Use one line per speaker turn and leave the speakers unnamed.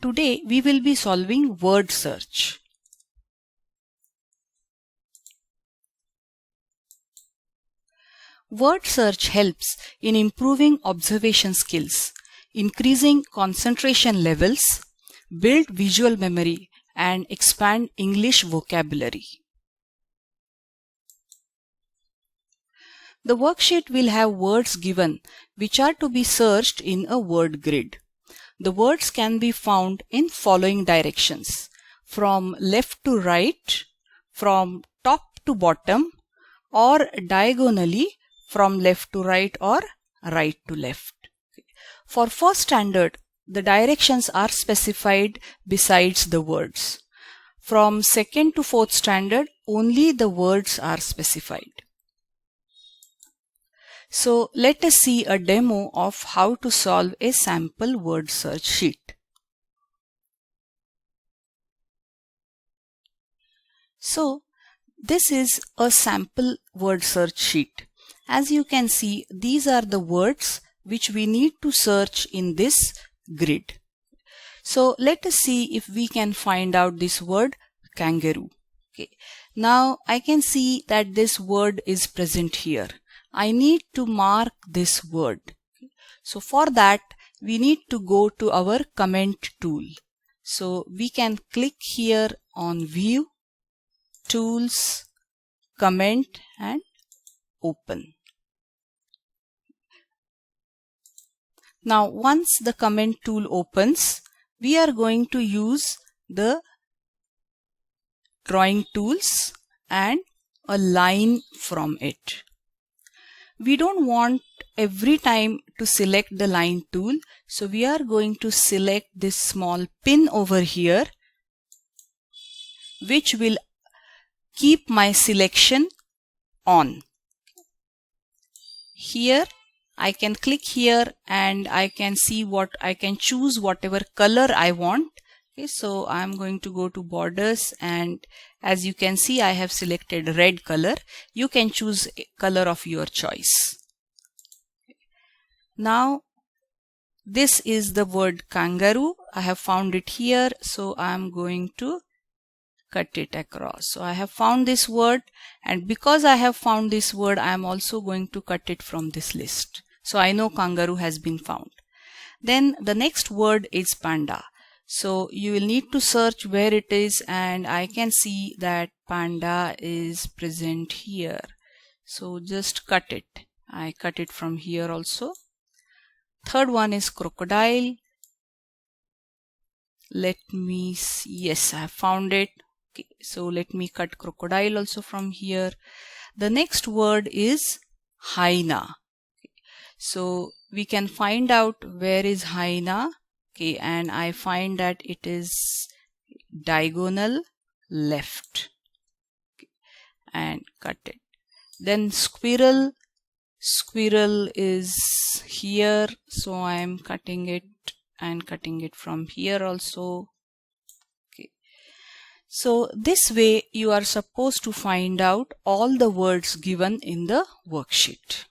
Today we will be solving word search. Word search helps in improving observation skills, increasing concentration levels, build visual memory, and expand English vocabulary. The worksheet will have words given which are to be searched in a word grid. The words can be found in following directions: from left to right, from top to bottom, or diagonally from left to right or right to left. For first standard, the directions are specified besides the words. From second to fourth standard, only the words are specified. So let us see a demo of how to solve a sample word search sheet. So this is a sample word search sheet. As you can see, these are the words which we need to search in this grid. So let us see if we can find out this word kangaroo. Okay. Now I can see that this word is present here. I need to mark this word. So for that we need to go to our comment tool. So we can click here on View, Tools, Comment and Open. Now once the comment tool opens, we are going to use the drawing tools and a line from it. We don't want every time to select the line tool, so we are going to select this small pin over here, which will keep my selection on. Here I can click here and I can see I can choose whatever color I want. Okay, so I'm going to go to borders, and as you can see I have selected red color. You can choose a color of your choice. Now this is the word kangaroo. I have found it here, so I'm going to cut it across. So I have found this word, and because I have found this word, I am also going to cut it from this list. So I know kangaroo has been found. Then the next word is panda. So you will need to search where it is, and I can see that panda is present here. So just cut it. I cut it from here also. Third one is crocodile. Let me see. Yes, I have found it. Okay, so let me cut crocodile also from here. The next word is hyena. So we can find out where is hyena. Okay, and I find that it is diagonal left. Okay, and cut it. Then squirrel. Squirrel is here, so I am cutting it and cutting it from here also. Okay. So this way you are supposed to find out all the words given in the worksheet.